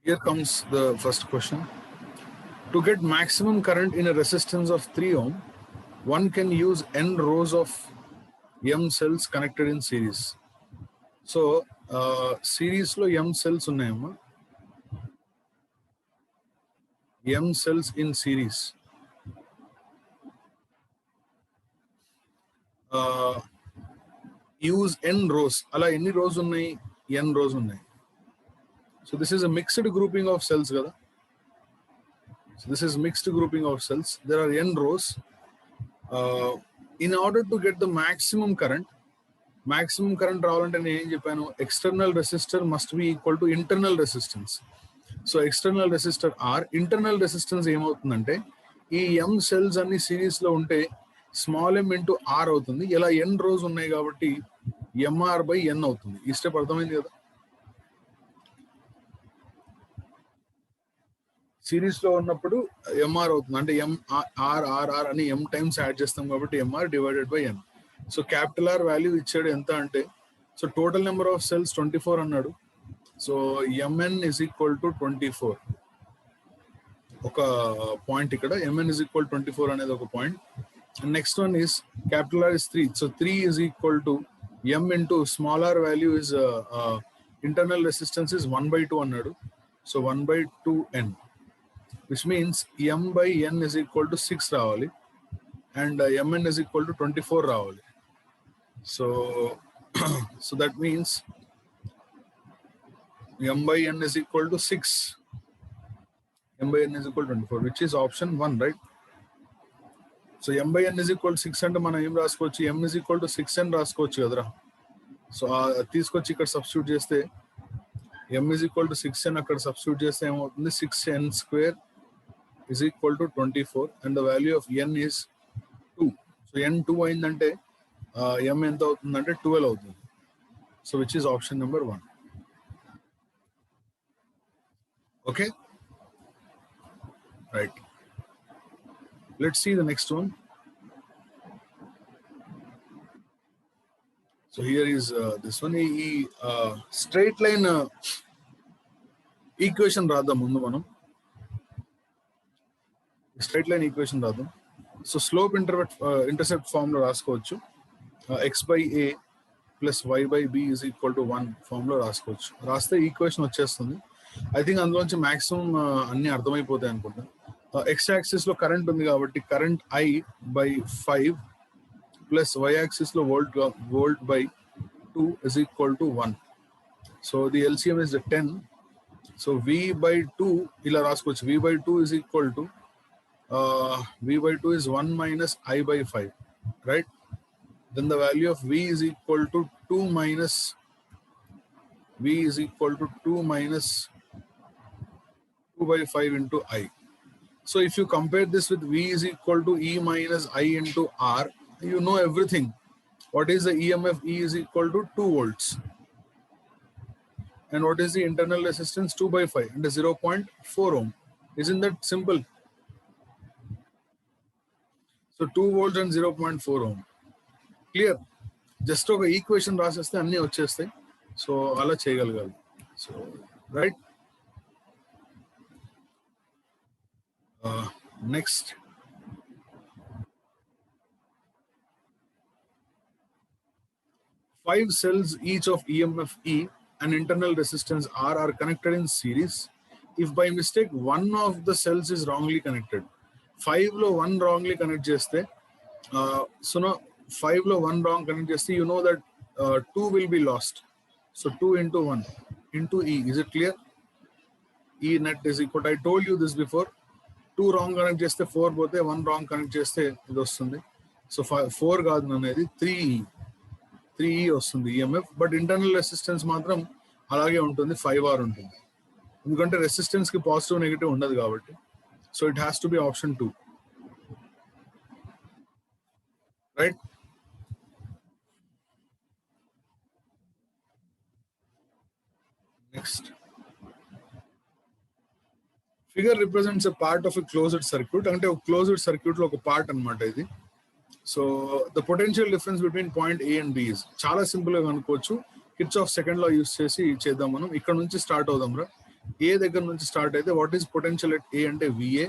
Here comes the first question. To get maximum current in a resistance of 3 ohm, one can use n rows of M cells connected in series. So, series lo M cells unnayamma. M cells in series. Use n rows. Ala any rows unnai? N rows unnai. So this is a mixed grouping of cells kada. So this is mixed grouping of cells. There are n rows. In order to get the maximum current రావాలంటే నేను ఏం చెప్పాను, external resistor must be equal to internal resistance. So external resistor are, internal resistance ఏమవుతుందంటే ఈ ఎం cells అన్ని series లో ఉంటే small M into are అవుతుంది. ఇలా ఎన్ రోస్ ఉన్నాయి కాబట్టి ఎంఆర్ బై ఎన్ అవుతుంది. ఈ స్టెప్ అర్థమైంది కదా. సిరీస్ లో ఉన్నప్పుడు ఎంఆర్ అవుతుంది, అంటే ఎంఆర్ అని ఎం టైమ్స్ యాడ్ చేస్తాం కాబట్టి MR divided by N. So capital R value ఇచ్చాడు ఎంత అంటే, so total number of cells 24 అన్నాడు. So MN is equal to 24. ఒక పాయింట్ ఇక్కడ ఎంఎన్ ఇస్ ఈక్వల్ 24 అనేది ఒక point. Next one is capital R is 3. So 3 is equal to M into small R value is internal resistance is 1/2 అన్నాడు. So 1/2n, which means m by n is equal to 6 రావాలి and mn is equal to 24 రావాలి. So so that means m by n is equal to 6, m by n is equal to 24, which is option 1, right? So m by n is equal to 6 అంటే మనం ఏం రాసుకోవచ్చు, m is equal to 6n రాసుకోవచ్చు కదరా. So తీసుకొచ్చి ఇక్కడ substitute చేస్తే m is equal to 6n అక్కడ సబ్స్టిట్యూట్ చేస్తే ఏమవుతుంది, 6n square is equal to 24 and the value of n is 2. So n 2 అయిందంటే m ఎంత అవుతుందంటే 12 అవుతుంది. So which is option number 1. Okay, right. Let's see the next one. So here is this one. ఈ straight line equation రాద్దాం ముందు మనం. Straight line equation రాద్దాం. So slope intercept form లో రాసుకోవచ్చు. X by A plus Y by B is equal to 1 form లో రాసుకోవచ్చు. రాస్తే ఈక్వేషన్ వచ్చేస్తుంది. ఐ థింక్ అందులోంచి మాక్సిమం అన్ని అర్థమైపోతాయి అనుకుంటా. ఎక్స్ యాక్సిస్ లో కరెంట్ ఉంది కాబట్టి current I by 5 plus Y axis లో volt by 2 is equal to 1. So the LCM is 10. So V by 2 ఇలా రాసుకోవచ్చు. V by 2 is equal to v by 2 is 1 minus I by 5, right? Then the value of v is equal to 2 minus 2 by 5 into I. So if you compare this with v is equal to E minus I into R, you know everything. What is the EMF? E is equal to 2 volts. And what is the internal resistance? 2 by 5 and 0.4 ohm. Isn't that simple? So 2 volts and 0.4 ohm. Clear? Just ఒక equation రాసేస్తే అన్నీ వచ్చేస్తాయి. So అలా చేయగలగాలి. So right. Next, five cells each of EMF E and internal resistance R are connected in series. If by mistake one of the cells is wrongly connected, 5 లో 1 wrongly connect చేస్తే, so no 5 లో 1 wrong connect చేస్తే you know that 2 will be lost. So 2 into 1 into E. Is it clear? E net is equal to, I told you this before, 2 wrong connect చేస్తే 4 పోతే, 1 wrong connect చేస్తే ఇది వస్తుంది. So 4 కాదు అనేది 3E వస్తుంది EMF. But internal resistance మాత్రం అలాగే ఉంటుంది, 5R ఉంటుంది. ఎందుకంటే రెసిస్టెన్స్ కి పాజిటివ్ నెగిటివ్ ఉండదు కాబట్టి. So it has to be option 2, right? Next, figure represents a part of a closed circuit. అంటే ఒక క్లోజ్డ్ సర్క్యూట్ లో ఒక పార్ట్ అన్నమాట ఇది. So the potential difference between point A and B is, చాలా simple గా కనుక్కోవచ్చు. కిర్చాఫ్ సెకండ్ లా use చేసి చేద్దాం మనం. ఇక్కడ నుంచి స్టార్ట్ అవుదాం రా. ఏ దగ్గర నుంచి స్టార్ట్ అయితే what is potential at A అంటే VA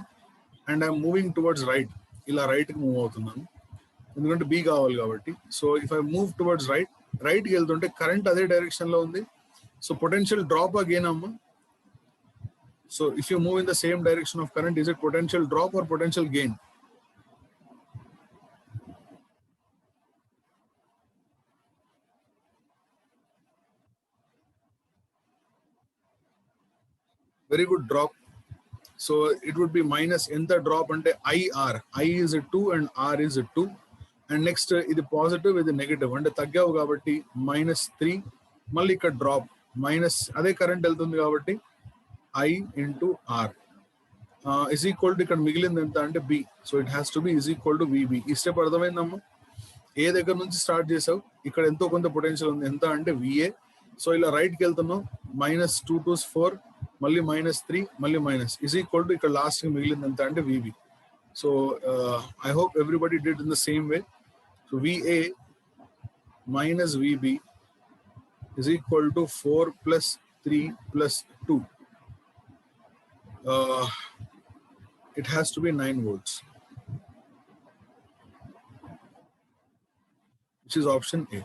and I'm moving towards right, ఇలా రైట్కి మూవ్ అవుతున్నాను ఎందుకంటే బి కావాలి కాబట్టి. So if I move towards రైట్కి వెళ్తుంటే కరెంట్ అదే డైరెక్షన్లో ఉంది. సో పొటెన్షియల్ డ్రాప్ అగైన్ అమ్మా. So if you move in the same direction of current, is it potential drop or potential gain? Very good drop. So it would be minus in the drop ante IR. I is a 2 and R is a 2. And next ఇది positive ఇది negative అంటే తగ్గావు కాబట్టి -3. మళ్ళీ ఇక్కడ drop minus అదే current వెళ్తుంది కాబట్టి I into R is equal to ఇక్కడ మిగిలింది ఎంత అంటే B. So it has to be is equal to VB. ఈ స్టెప్ అర్థమైందమ్మా? ఏ దగ్గర నుంచి స్టార్ట్ చేసావు, ఇక్కడ ఎంతో కొంత పొటెన్షియల్ ఉంది, ఎంత అంటే VA. సో ఇలా రైట్కి వెళ్తున్నావు, -2 to 4 మళ్ళీ -3 మళ్ళీ మైనస్ is equal to ఇక్కడ లాస్ట్ మిగిలింది ఎంత అంటే VB. So I hope everybody did in the same way. So VA minus VB is equal to 4 plus 3 plus 2. It has to be 9 volts, which is option A.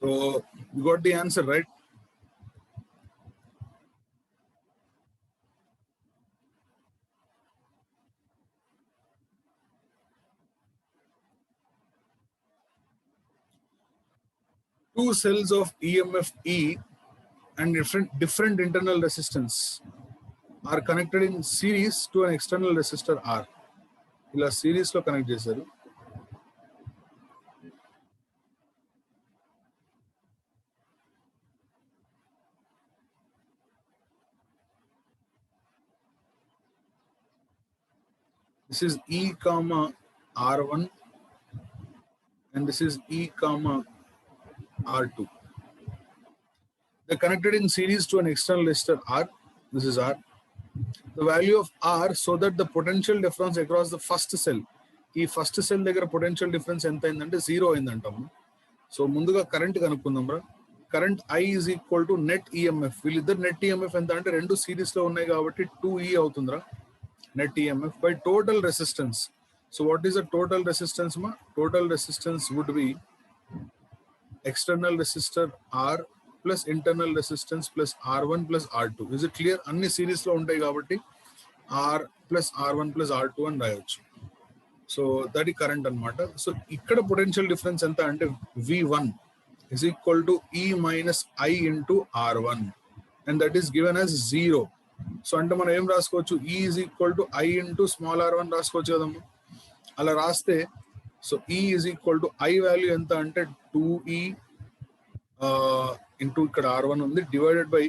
So you got the answer, right? Two cells of EMF E and different internal resistance are connected in series to an external resistor R. ఇలా series లో connect చేశారు. This is E comma R1 and this is E comma R2. They're connected in series to an external resistor R. This is R. The value of R so that the potential difference across the first cell. ఈ first cell దగ్గర potential difference ఎంత అయిందంటే 0 అయిందంటాము. So ముందుగా current కనుక్కుందాం రా. Current I is equal to net EMF. వీళ్ళిద్దరు net EMF ఎంత అంటే రెండు సిరీస్ లో ఉన్నాయి కాబట్టి 2E అవుతుందిరా net EMF by total resistance. So what is the total resistance మా? Total resistance would be external resistor R plus internal resistance plus R1 plus R2. Is it clear? అన్ని series లో ఉంటాయి కాబట్టి R plus R1 plus R2 అని రాయొచ్చు. So that ఈ current అనమాట. So ఇక్కడ పొటెన్షియల్ డిఫరెన్స్ ఎంత అంటే V1 is equal to E minus I into R1 and that is given as 0. So అంటే మనం ఏం రాసుకోవచ్చు? E is equal to I into small r1 రాసుకోవచ్చు కదమ్మా. అలా రాస్తే so E is equal to I value ఎంత అంటే 2E ఇంటూ ఇక్కడ R1 ఉంది divided by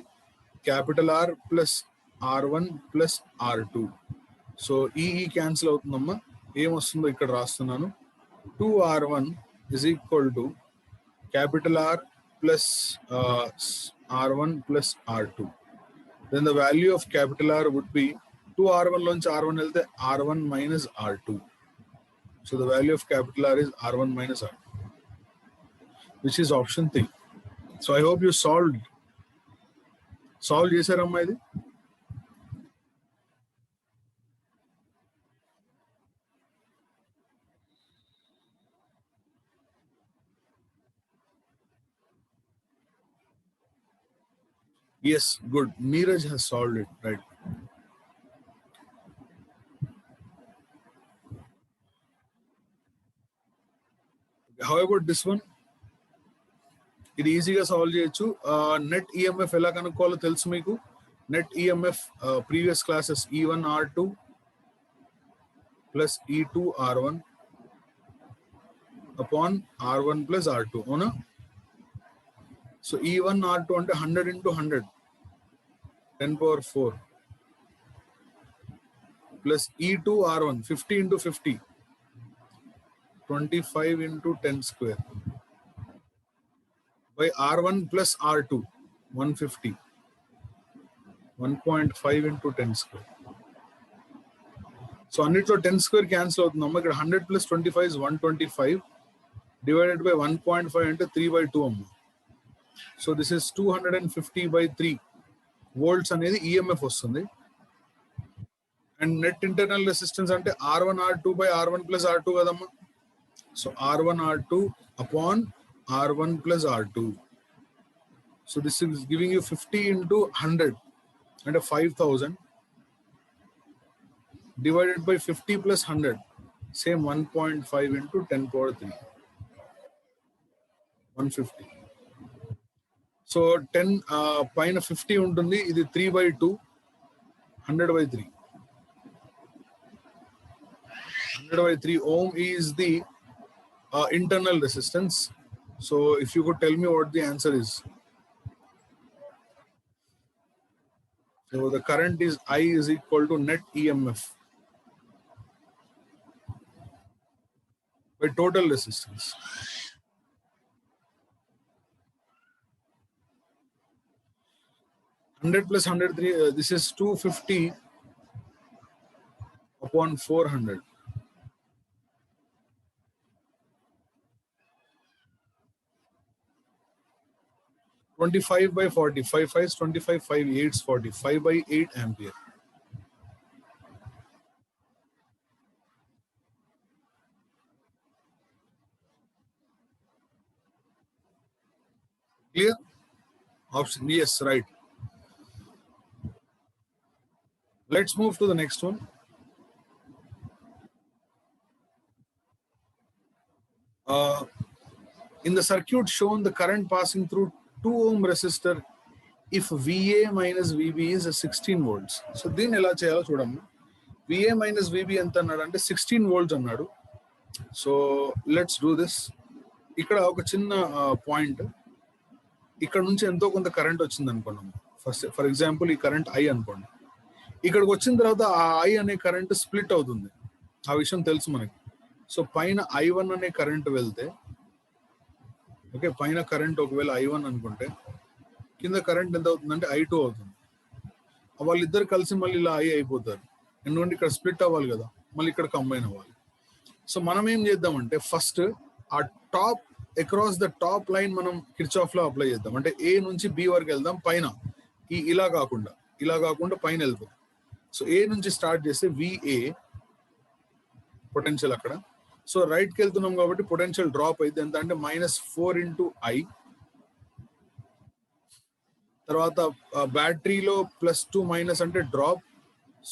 capital R plus R1 plus R2. So ఈ క్యాన్సిల్ అవుతుందమ్మా. ఏమొస్తుందో ఇక్కడ రాస్తున్నాను. 2R1 is equal to capital R plus R1 plus R2. Then the value of capital R would be 2R1 లోంచి R1 వెళ్తే R1 minus R2. So the value of capital R is R1 minus R2, which is option 3. So I hope you solve చేశారమ్మా ఇది. Yes, good. Neeraj has solved it, right? How about this one? ఇది ఈజీగా solve చేయొచ్చు. Net EMF ఎలా కనుక్కోవాలో తెలుసు మీకు. Net EMF previous classes E1 R2 plus E2 R1 upon R1 plus R2 అవునా? So E1 R2 అంటే 100 into 100 10 power 4 plus E2 R1 50 into 50 25 into 10 square by R1 plus R2 150 1.5 into 10 square. So అన్నిట్లో 10 square cancel అవుతుందమ్మా. ఇక్కడ 100 plus 25 is 125 divided by 1.5 అంటే 3/2 అమ్మ. So this is 250/3 volts అనేది EMF వస్తుంది. And net internal resistance అంటే R1R2/R1 + R2 కదమ్మా. So R1R2 upon R1 + R2. So this is giving you 50 into 100 and 5,000 divided by 50 plus 100, same 1.5 into 10 power 3, 150. So 10 పైన 50 ఉంటుంది, ఇది 3/2, 100/3. 100/3 ohm is the internal resistance. So if you could tell me what the answer is. So the current is I is equal to net EMF by total resistance. (100 + 103). This is 250 upon 400. (25/40). 5 5s 25, 5 8s 40. 5/8 ampere. Clear? Option yes, right. Let's move to the next one. In the circuit shown, the current passing through 2 ohm resistor if VA minus VB is 16 volts. So దీన్ని ఎలా చేయాలో చూడమ్మా. VA minus VB ఎంత అన్నాడు అంటే 16 volts అన్నాడు. So let's do this. ఇక్కడ ఒక చిన్న పాయింట్, ఇక్కడ నుంచి ఎంతో కొంత కరెంట్ వచ్చింది అనుకున్నాం. ఫర్ ఎగ్జాంపుల్ ఈ కరెంట్ I అనుకోండి. ఇక్కడికి వచ్చిన తర్వాత ఆ I అనే కరెంట్ స్ప్లిట్ అవుతుంది, ఆ విషయం తెలుసు మనకి. సో పైన I1 అనే కరెంట్ వెళ్తే, ఓకే, పైన కరెంట్ ఒకవేళ I1 అనుకుంటే కింద కరెంట్ ఎంత అవుతుందంటే I2 అవుతుంది. వాళ్ళిద్దరు కలిసి మళ్ళీ ఇలా I అయిపోతారు, ఎందుకంటే ఇక్కడ స్ప్లిట్ అవ్వాలి కదా, మళ్ళీ ఇక్కడ కంబైన్ అవ్వాలి. సో మనం ఏం చేద్దామంటే ఫస్ట్ ఆ top across the top line మనం కిర్చాఫ్ లో అప్లై చేద్దాం. అంటే A నుంచి B వరకు వెళ్దాం పైన, ఇలా కాకుండా పైన వెళ్తాం. సో A నుంచి స్టార్ట్ చేస్తే VA పొటెన్షియల్ అక్కడ. సో రైట్కి వెళ్తున్నాం కాబట్టి పొటెన్షియల్ డ్రాప్ అయితే ఎంత అంటే -4 into I. తర్వాత బ్యాటరీలో +2 మైనస్ అంటే డ్రాప్.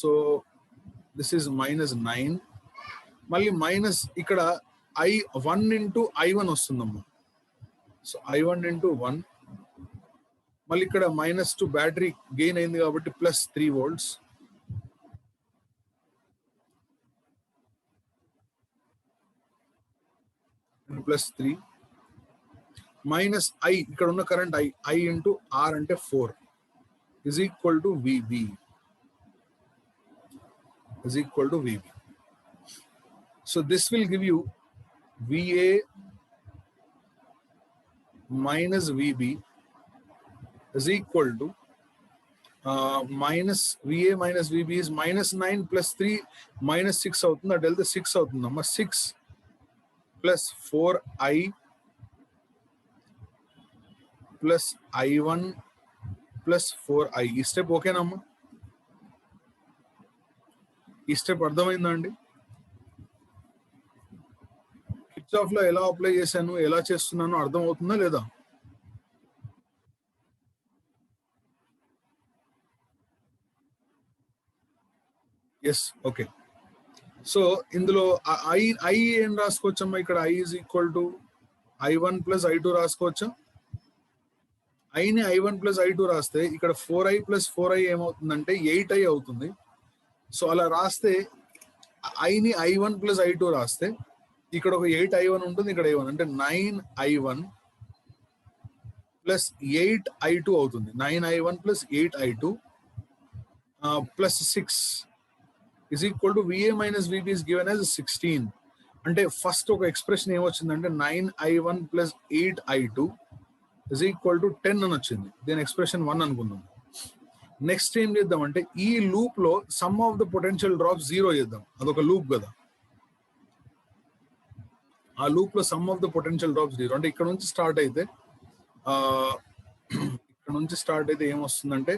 So this is -9. మళ్ళీ మైనస్ ఇక్కడ I1 into I1 వస్తుందమ్మా. So I1 into 1. మళ్ళీ ఇక్కడ -2 బ్యాటరీ గెయిన్ అయింది కాబట్టి +3 volts. +3 మైనస్ I, ఇక్కడ ఉన్న కరెంట్ I into R అంటే 4 is equal to VB. So this will give you VA minus VB is equal to minus VA minus VB is -9 + 3 -6 అవుతుంది. అటు వెళ్తే 6 అవుతుందమ్మా. 6 + 4I plus I1 plus 4I. ఈ step ఓకేనమ్మా? ఈ స్టెప్ అర్థమైందా అండి? కిర్చాఫ్ లో ఎలా అప్లై చేశాను, ఎలా చేస్తున్నానో అర్థం అవుతుందా లేదా? Yes, okay. సో ఇందులో I ఏం రాసుకోవచ్చమ్మా? ఇక్కడ I is equal to I1 plus I2 రాసుకోవచ్చా? ఐని I1 plus I2 రాస్తే ఇక్కడ 4I plus 4I ఏమవుతుందంటే 8I అవుతుంది. సో అలా రాస్తే ఐని I1 plus I2 రాస్తే ఇక్కడ ఒక 8I1 ఉంటుంది, ఇక్కడ I1 అంటే 9I1 plus 8I2 అవుతుంది. 9I1 plus 8I2 plus 6 is equal to VA minus VB is given as 16. అంటే ఫస్ట్ ఒక expression ఏమొచ్చిందంటే 9I1 plus 8I2 is equal to 10 అని వచ్చింది. దీని ఎక్స్ప్రెషన్ 1 అనుకుందాం. నెక్స్ట్ ఏం చేద్దామంటే ఈ లూప్ లో some of the potential drop 0 చేద్దాం. అదొక లూప్ కదా. ఆ లూప్ లో some of the potential drops 0. అంటే ఇక్కడ నుంచి స్టార్ట్ అయితే ఏమొస్తుందంటే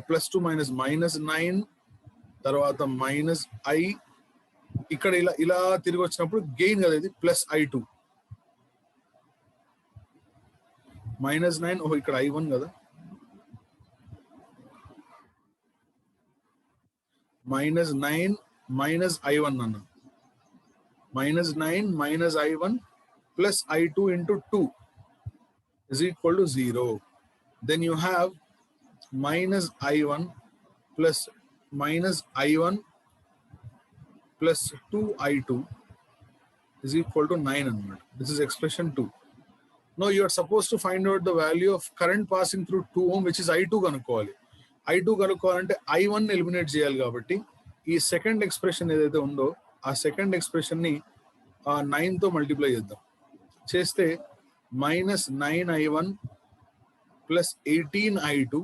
+2 -9 తర్వాత -i ఇక్కడ ఇలా తిరిగి వచ్చినప్పుడు గెయిన్ కదా ఇది +i2 -9. ఓహో ఇక్కడ i1 కదా, -9 -i1 అన్న, -9 -i1 +i2 into 2 is equal to 0. Then you have -i1 plus -i1 plus 2i2 is equal to 9 అన్నమాట. This is expression 2. Now you are supposed to find out the value of current passing through 2 ohm, which is i2 కనుక్కోవాలి. i2 కనుక్కోవాలంటే i1 eliminate చేయాలి కాబట్టి ఈ second expression ఏదైతే ఉందో ఆ second expression ని 9 తో మల్టిప్లై చేద్దాం. చేస్తే -9i1 plus 18i2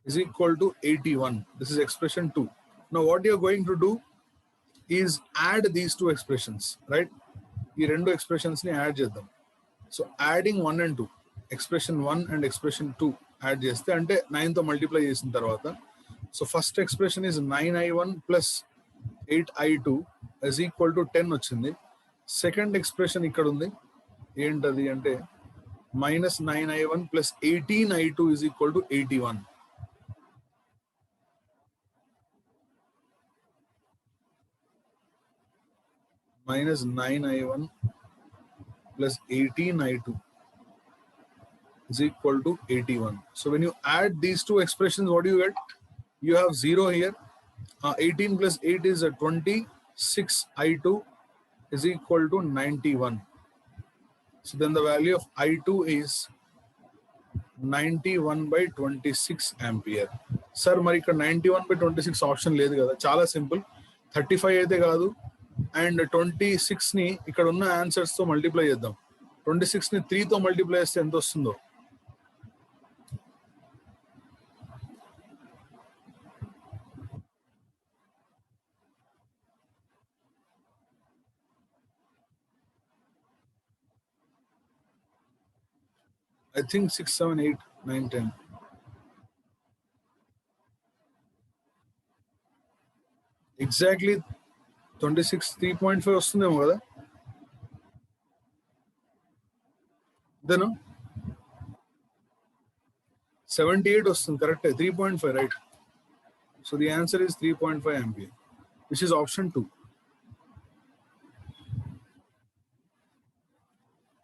is equal to 81. This is expression 2. Now what you are going to do is add these two expressions, right? ఈ రెండు expressions ని యాడ్ చేద్దాం. So adding 1 and 2, expression 1 and expression 2 add చేస్తే అంటే 9 తో multiply చేసిన తర్వాత so first expression is 9i1 plus 8i2 is equal to 10 వచ్చింది. సెకండ్ ఎక్స్ప్రెషన్ ఇక్కడ ఉంది, ఏంటది అంటే -9i1 plus 18i2 is equal to 81. -9i1 plus 18i2 is equal to 81. So when you add these two expressions, what do you get? You have 0 here. 18 plus 8 is 26i2 is equal to 91. So then the value of i2 is 91/26 ampere. Sir, మరి ఇక్కడ 91/26 option లేదు కదా. చాలా simple, 35 అయితే కాదు and 26 ని ఇక్కడ ఉన్న ఆన్సర్స్ తో మల్టిప్లై చేద్దాం. 26 ని 3 తో మల్టిప్లై చేస్తే ఎంత వస్తుందో I think 6, 7, 8, 9, 10. Exactly 26, 3.5 వస్తుందేమో కదా. ఇదేనా 78 వస్తుంది, correct. 3.5, right. So the answer is 3.5 ampere, which is option 2,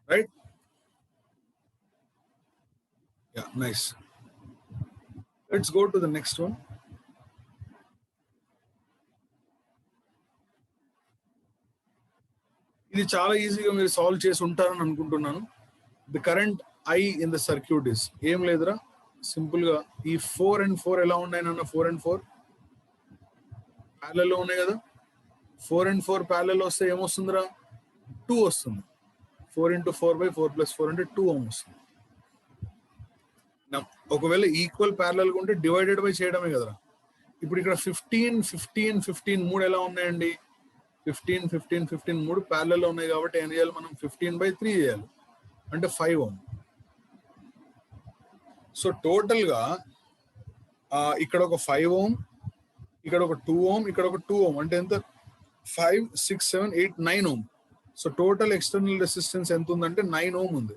right? Yeah, nice. Let's go to the next one. ఇది చాలా ఈజీగా మీరు సాల్వ్ చేసి ఉంటారని అనుకుంటున్నాను. The current I in the circuit is ఏం లేదురా, సింపుల్ గా ఈ 4 and 4 ఎలా ఉన్నాయి నాన్న? 4 and 4 ప్యారలల్ లో ఉన్నాయి కదా. 4 and 4 ప్యారలల్ వస్తే ఏమొస్తుందిరా? 2 వస్తుంది. 4 into 4/4 plus 4 అంటే 2 ohm వస్తుంది. ఒకవేళ ఈక్వల్ ప్యారలల్ గా ఉంటే డివైడెడ్ బై చేయడమే కదరా. ఇప్పుడు ఇక్కడ 15, 15, 15 మూడు ఎలా ఉన్నాయండి? 15, 15, 15 మూడు ప్యారలల్ లో ఉన్నాయి కాబట్టి ఏం చేయాలి మనం? 15/3 చేయాలి, అంటే 5 ohm. సో టోటల్ గా ఇక్కడ ఒక 5 ohm, ఇక్కడ ఒక 2 ohm, ఇక్కడ ఒక 2 ohm, అంటే ఎంత? 5, 6, 7, 8, 9 ohm. So total external resistance ఎంత ఉందంటే 9 ohm ఉంది.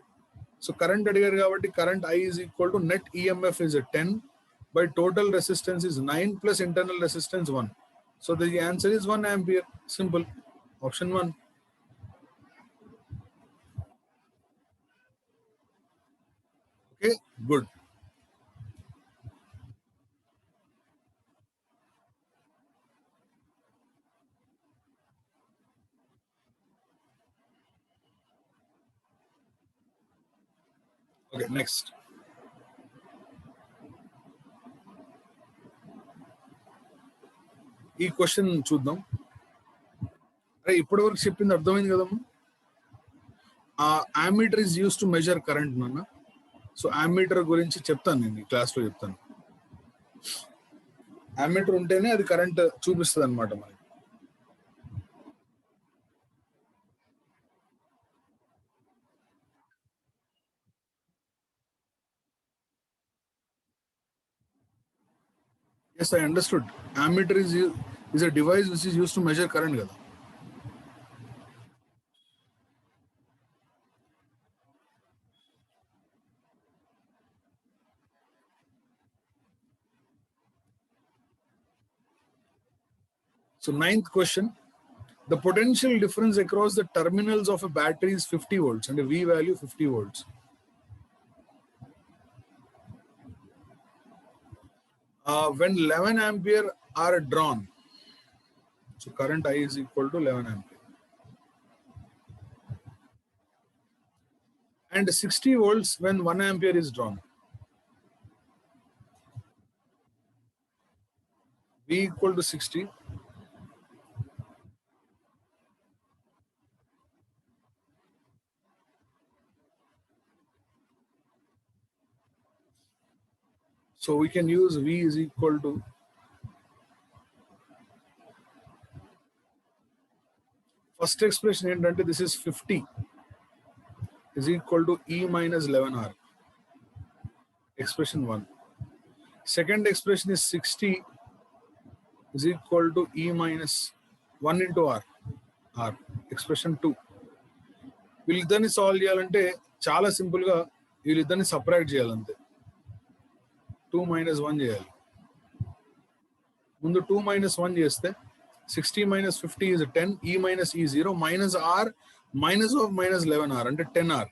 సో కరెంట్ అడిగారు కాబట్టి current I is equal to net EMF is 10 by total resistance is 9 plus internal resistance 1. So the answer is 1 ampere. Simple. Option 1. Okay, good. Okay, next. ఈ question చూద్దాం. అరే ఇప్పటి వరకు చెప్పింది అర్థమైంది కదమ్మా. Ammeter is use to measure current నాన్న. So ammeter గురించి చెప్తాను, నేను ఈ క్లాస్ లో చెప్తాను. అమ్మీటర్ ఉంటేనే అది కరెంట్ చూపిస్తుంది అనమాట మనకి. Yes, I understood. Ammeter is a device which is used to measure current kada. So ninth question, the potential difference across the terminals of a battery is 50 volts and a V value 50 volts. When 11 ampere are drawn, so current I is equal to 11 ampere. And 60 volts when 1 ampere is drawn. V equal to 60. So we can use V is equal to first expression ఏంటంటే this is 50 is equal to E minus 11R. Expression 1. Second expression is 60 is equal to E minus 1 into R. R. Expression 2. వీళ్ళిద్దరిని solve చేయాలంటే చాలా సింపుల్గా వీళ్ళిద్దరిని separate చేయాలంతే. 2 minus 1 చేయాలి. ముందు 2 minus 1 చేస్తే 60 minus 50 is 10, E minus E0 minus R minus of minus 11R అంటే 10R.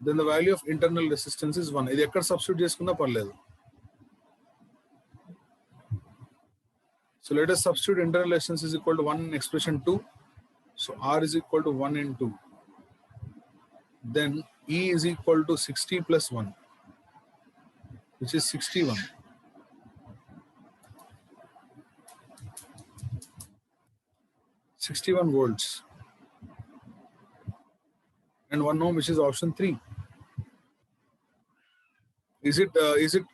Then the value of internal resistance is 1. ఇది ఎక్కడ సబ్స్టిట్యూట్ చేసుకున్నా పర్లేదు. So let us substitute internal resistance is equal to 1 in expression 2. So R is equal to 1 in 2. Then E is equal to 60 plus 1, which is 61. 61 volts. And 1 ohm, which is option 3. Is it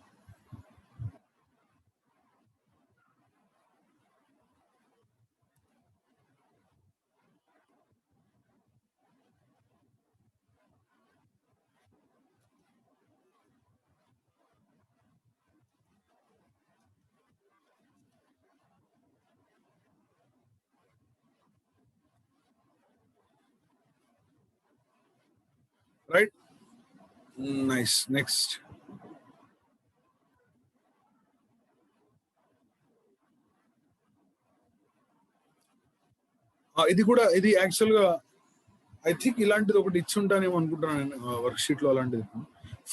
right? Nice. Next. ఇది యాక్చువల్గా I think ఇలాంటిది ఒకటి ఇచ్చి ఉంటానేమో అనుకుంటున్నాను work షీట్లో అలాంటిది.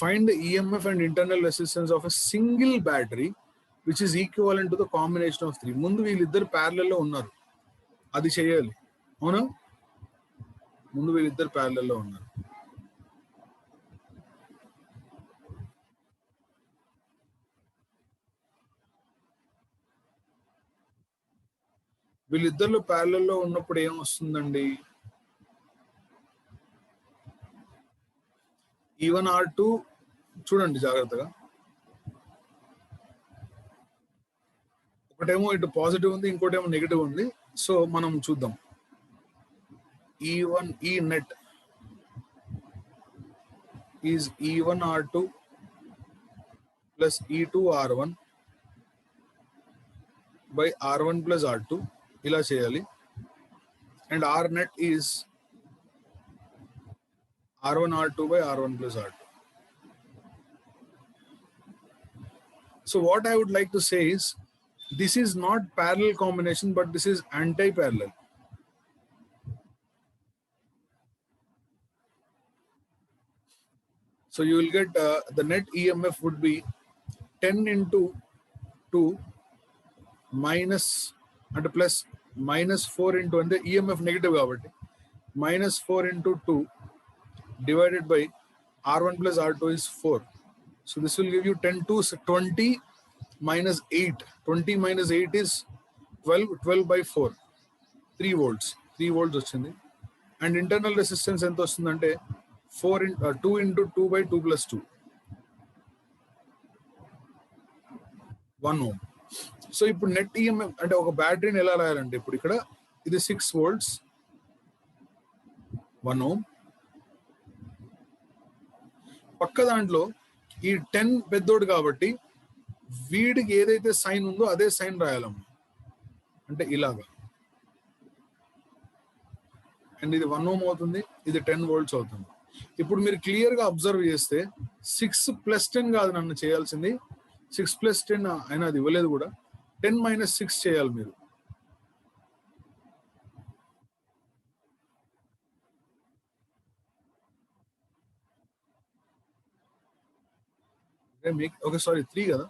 Find the EMF and internal resistance of a single battery which is equivalent to the combination of 3. ముందు వీళ్ళిద్దరు ప్యారలల్లో ఉన్నారు, అది చేయాలి. అవునా? ముందు వీళ్ళిద్దరు ప్యారలల్లో ఉన్నారు. వీళ్ళిద్దరు ప్యారలల్లో ఉన్నప్పుడు ఏం వస్తుందండి? E1 R2 చూడండి జాగ్రత్తగా. ఒకటేమో ఇటు పాజిటివ్ ఉంది, ఇంకోటేమో నెగిటివ్ ఉంది. సో మనం చూద్దాం. E1 E net is E1 R2 plus E2 R1 by R1 plus R2 ఇలా చేయాలి. And R net is R1 R2 by R1 plus R2. So what I would like to say is this is not parallel combination, but this is anti-parallel. So you will get the net EMF would be 10 into 2 minus and plus minus 4 into and the EMF negative కాబట్టి minus 4 into 2 divided by R1 plus R2 is 4. So this will give you 10 to 20 minus 8. 20 minus 8 is 12. 12 by 4. 3 volts. 3 volts వచ్చింది. And internal resistance ఎంత వస్తుందంటే 2 into 2 by 2 plus 2. 1 ohm. So ఇప్పుడు net EMF అంటే ఒక బ్యాటరీని ఎలా రాయాలంటే ఇప్పుడు ఇక్కడ ఇది 6 volts 1 ohm. పక్క దాంట్లో ఈ 10 పెద్దోడు కాబట్టి వీడికి ఏదైతే సైన్ ఉందో అదే సైన్ రాయాలమ్మా, అంటే ఇలాగా. అండ్ ఇది 1 ohm అవుతుంది, ఇది 10 volts అవుతుంది. ఇప్పుడు మీరు క్లియర్ గా అబ్జర్వ్ చేస్తే 6 + 10 కాదు నన్ను చేయాల్సింది, 6 + 10 అయినా అది ఇవ్వలేదు కూడా, 10 - 6 చేయాలి మీరు. ఓకే సారీ 3 కదా,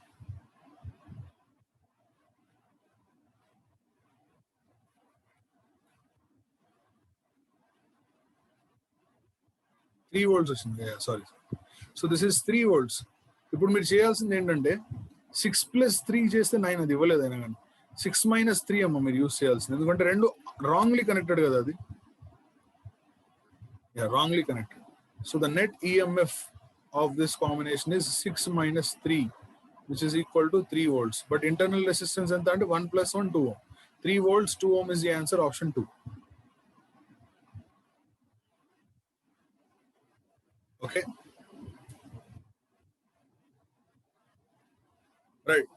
3 volts వచ్చింది, sorry. So this is 3 volts. ఇప్పుడు మీరు చేయాల్సింది ఏంటంటే 6 + 3 చేస్తే 9, అది ఇవ్వలేదు అయినా కానీ 6 - 3 అమ్మ మీరు యూస్ చేయాల్సింది, ఎందుకంటే రెండు రాంగ్లీ కనెక్టెడ్ కదా అది. Wrongly connected. So the net EMF of this combination is 6 - 3, which is equal to 3 volts. But internal resistance ఎంత అంటే 1 + 1 2 ohm. 3 volts 2 ohm is the answer, option 2. Okay, right.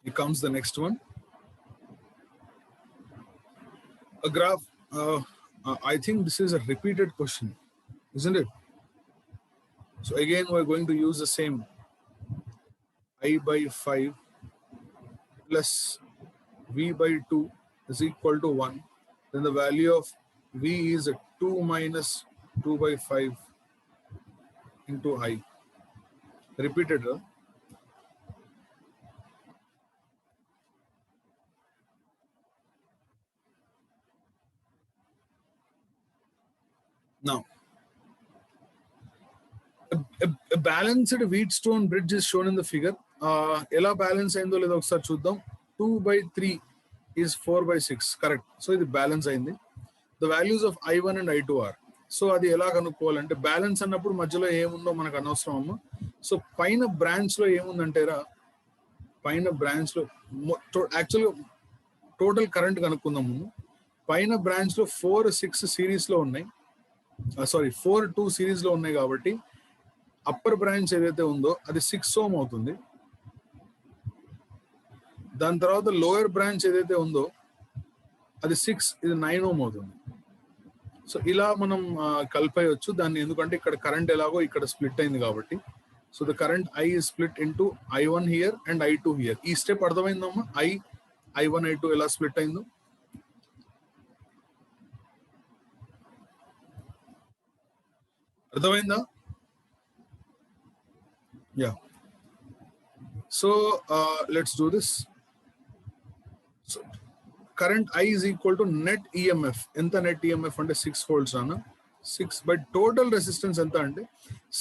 Here comes the next one. A graph. I think this is a repeated question, isn't it? So again, we're going to use the same I/5 plus V/2 is equal to 1. Then the value of V is 2 minus 2/5 into I. Repeated, huh? Now, a balanced Wheatstone bridge is shown in the figure. ఎలా balance అయిందో లేదో ఒకసారి చూద్దాం. 2/3 is 4/6, correct. So ఇది balance అయింది. The values of I1 and I2 are. So అది ఎలా కనుక్కోవాలంటే, balance అన్నప్పుడు మధ్యలో ఏముందో మనకు అనవసరం అమ్మ. సో పైన బ్రాంచ్ లో ఏముందంటేరా, పైన బ్రాంచ్ లో యాక్చువల్గా టోటల్ కరెంట్ కనుక్కుందాము. పైన బ్రాంచ్ లో 4, 6 సిరీస్ లో ఉన్నాయి, సారీ 4, 2 సిరీస్ లో ఉన్నాయి కాబట్టి అప్పర్ బ్రాంచ్ ఏదైతే ఉందో అది 6 ohm అవుతుంది. దాని తర్వాత లోయర్ బ్రాంచ్ ఏదైతే ఉందో అది 6, ఇది 9 ohm అవుతుంది. సో ఇలా మనం కలిపేయచ్చు దాన్ని, ఎందుకంటే ఇక్కడ కరెంట్ ఎలాగో ఇక్కడ స్ప్లిట్ అయింది కాబట్టి. So the current I is split into I1 here and I2 here. ఈ స్టెప్ అర్థమైందమ్మా, I1 I2 ఎలా స్ప్లిట్ అయిందో. అర్థమైందా? Yeah. So let's do this. So current I is equal to net EMF. ఎంత net EMF అంటే 6 volts అన్న. 6 by total resistance ఎంత అంటే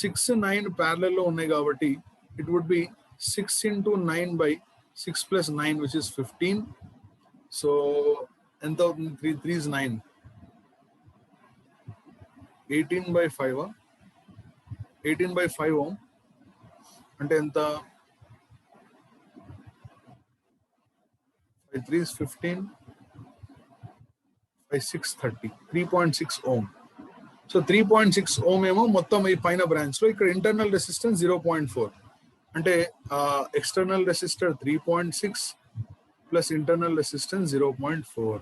6, 9 parallel లో ఉన్నాయి కాబట్టి it would be 6 into 9 by 6 plus 9, which is 15. So ఎంత అవుతుంది? 3 is 9. 18/5. 18/5 ohm అంటే ఎంత? 3 is 15, 6 30, 3.6 ohm. సో 3.6 ohm ఏమో మొత్తం ఈ పైన బ్రాంచ్ లో. ఇక్కడ ఇంటర్నల్ రెసిస్టెన్స్ 0.4, అంటే external resistor 3.6 plus internal resistance 0.4.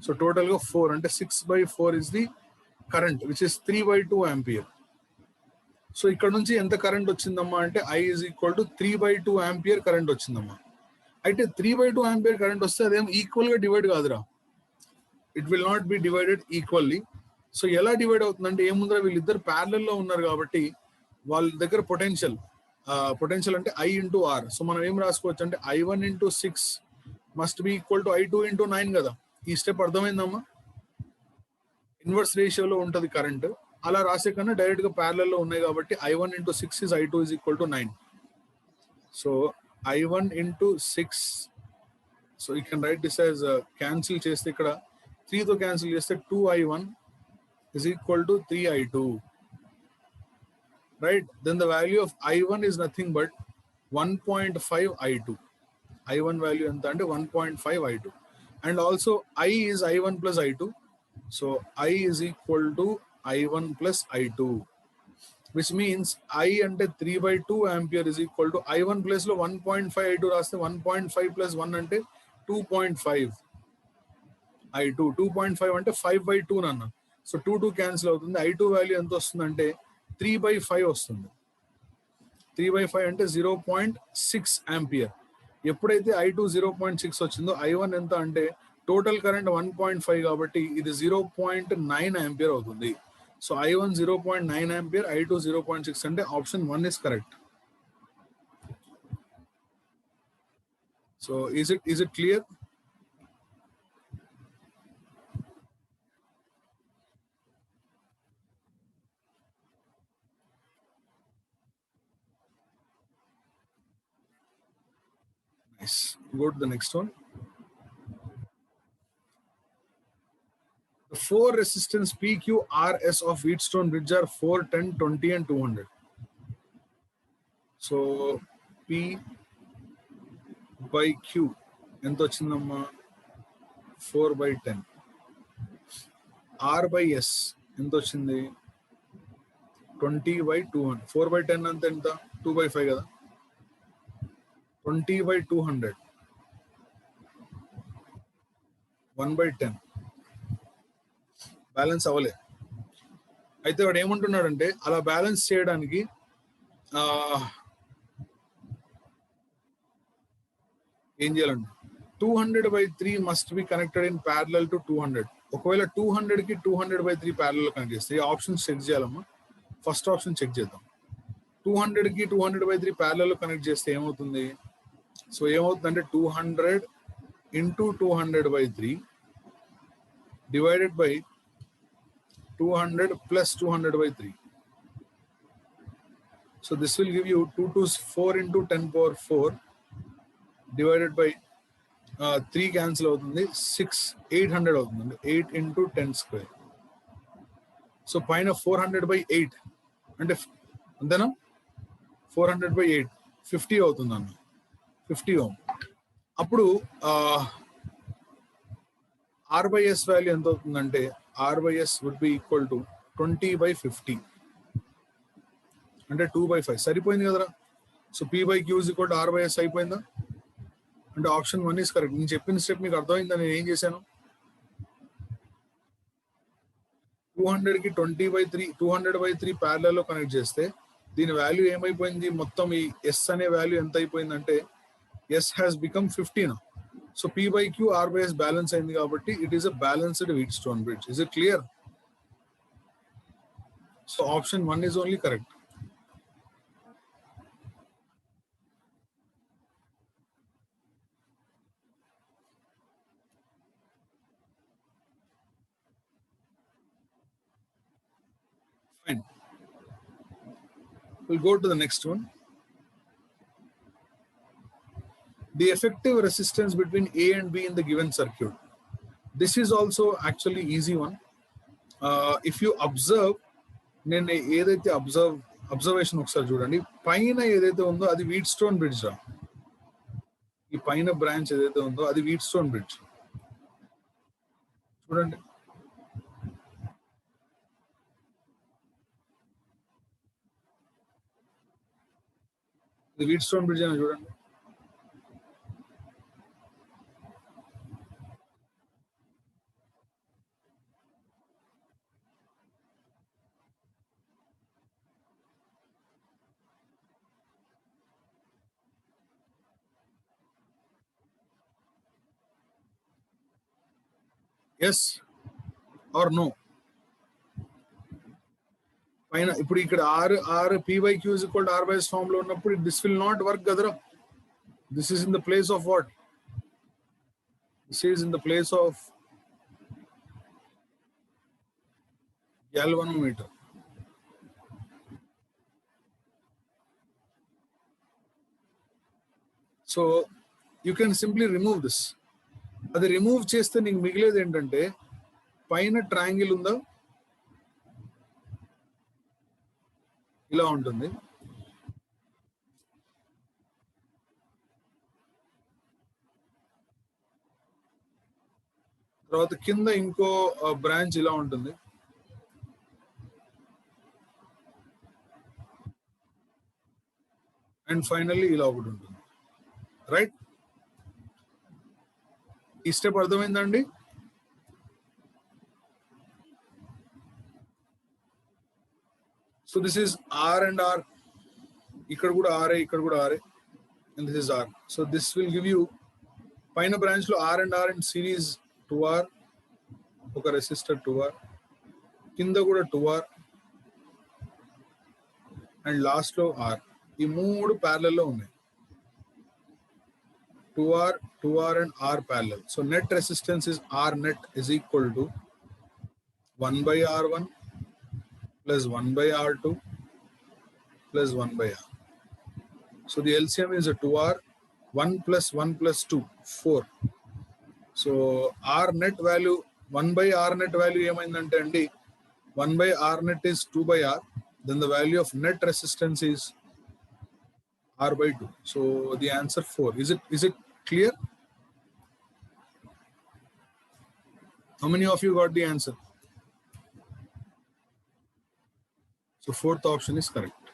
So total గా 4, అంటే 6/4 is the current, which is 3/2 ampere. So ఇక్కడ నుంచి ఎంత కరెంట్ వచ్చిందమ్మా అంటే I is equal to 3/2 ampere current వచ్చిందమ్మా. అయితే 3/2 ఆంపియర్ కరెంట్ వస్తే అదేం ఈక్వల్ గా డివైడ్ కాదురా, it will not be divided equally. So ఎలా డివైడ్ అవుతుందంటే, ఏముందిరా, వీళ్ళిద్దరు ప్యారలల్ లో ఉన్నారు కాబట్టి వాళ్ళ దగ్గర పొటెన్షియల్ అంటే I into R. సో మనం ఏం రాసుకోవచ్చు అంటే I1 into 6 must be equal to I2 into 9 కదా. ఈ స్టెప్ అర్థమైందమ్మా? ఇన్వర్స్ రేషియోలో ఉంటది కరెంట్. అలా రాసే కన్నా డైరెక్ట్ గా ప్యారలల్ లో ఉన్నాయి కాబట్టి I1 into 6 is I2 is equal to 9. So I1 into 6, so you can write this as cancel చేస్తే ఇక్కడ 3 తో క్యాన్సిల్ చేస్తే 2I1 is equal to 3I2, right? Then the value of I1 is nothing but 1.5 I2. I1 value ఎంత అంటే 1.5 I2, and also I is I1 plus I2. So I is equal to I1 plus I2, which means I అంటే 3/2 ampere is equal to I1 plus లో 1.5 I2 రాస్తే 1.5 plus 1 అంటే 2.5 I2. 2.5 అంటే 5/2 అన్న. So 2 cancel అవుతుంది. I2 value ఎంత వస్తుందంటే 3/5 వస్తుంది. 3/5 అంటే 0.6 ఆంపియర్. ఎప్పుడైతే I2 0.6 వచ్చిందో I1 ఎంత అంటే టోటల్ కరెంట్ 1.5 కాబట్టి ఇది 0.9 ఆంపియర్ అవుతుంది. సో I1 0.9 ఆంపియర్, I2 0.6 అంటే option 1 is correct. So is it clear? Nice. Go to the next one. The four resistance PQRS of Wheatstone bridge are 4, 10, 20 and 200. So P by Q ఎంత వచ్చిందమ్మా 4/10. R by S ఎంత వచ్చింది 20/200. 4/10 అంత ఎంత 2/5 కదా. 20/200 1/10 balance అవ్వలే. అయితే వాడు ఏమంటున్నాడంటే అలా బ్యాలెన్స్ చేయడానికి ఏం చేయాలండి 200/3 must be connected in parallel to 200. ఒకవేళ 200 కి 200/3 ప్యారలల్ కనెక్ట్ చేస్తే ఈ ఆప్షన్స్ చెక్ చేయాలమ్మా. ఫస్ట్ ఆప్షన్ చెక్ చేద్దాం. 200 కి 200/3 ప్యారలల్ కనెక్ట్ చేస్తే ఏమవుతుంది? సో ఏమవుతుందంటే 200 into 200/3 divided by 200 plus 200/3. So this will give you 2 to 4 into 10 power 4 divided by 3 cancel అవుతుంది 6 800 అవుతుంది. 8 into 10 square. సో పైన 400/8 అంటే అంతేనా 400/8 50 అవుతుంది అన్న 50 ఓం. అప్పుడు R/S వాల్యూ ఎంత అవుతుందంటే R/S would be equal to 20/50 అంటే 2/5 సరిపోయింది కదరా. So P/Q is equal to R/S అయిపోయిందా అంటే ఆప్షన్ 1 ఇస్ కరెక్ట్. నేను చెప్పిన స్టెప్ మీకు అర్థమైందా? నేను ఏం చేశాను 200 కి 200/3 ప్యారలల్ లో కనెక్ట్ చేస్తే దీని వాల్యూ ఏమైపోయింది? మొత్తం ఈ S అనే వాల్యూ ఎంత అయిపోయిందంటే S has become 50 now. So P/Q R/S balance అయింది కాబట్టి it is a balanced Wheatstone bridge. Is it clear? So option 1 is only correct. Fine. We'll go to the next one. The effective resistance between A and B in the given circuit. This is also actually easy one. If you observe, నేను ఏదైతే observation ఒకసారి చూడండి. పైన ఏదైతే ఉందో అది Wheatstone bridge రా. ఈ పైన బ్రాంచ్ ఏదైతే ఉందో అది వీట్స్టోన్ బ్రిడ్జ్ చూడండి. ఇది వీట్స్టోన్ బ్రిడ్జ్ అని చూడండి. Yes or no? పైన ఇప్పుడు ఇక్కడ R P/Q is equal to R/S ఫామ్ లో ఉన్నప్పుడు దిస్ విల్ నాట్ వర్క్ కదరా. This is in the place of what? This is in the place of galvanometer. So you can simply remove this. అది remove చేస్తే నీకు మిగిలేది ఏంటంటే పైన ట్రయాంగిల్ ఉందా ఇలా ఉంటుంది. తర్వాత కింద ఇంకో బ్రాంచ్ ఇలా ఉంటుంది. అండ్ ఫైనల్లీ ఇలా ఒకటి ఉంటుంది. రైట్, ఈ స్టెప్ అర్థమైందండి? So this is R and R. ఇక్కడ కూడా RA, ఇక్కడ కూడా RA, and this is R. So this will give you పైన బ్రాంచ్ లో R and R in series 2R, ఒక రెసిస్టర్ 2R, కింద కూడా 2R, అండ్ లాస్ట్ లో R. ఈ మూడు ప్యారలల్ లో ఉన్నాయి. 2R, 2R and R parallel. So net resistance is R net is equal to 1 by R1 plus 1 by R2 plus 1 by R. So the LCM is a 2R, 1 plus 1 plus 2, 4. So R net value, 1 by R net value ఏమైందంటే అండి, 1 by R net is 2 by R. Then the value of net resistance is R by 2. So the answer 4. Is it clear? How many of you got the answer? So fourth option is correct.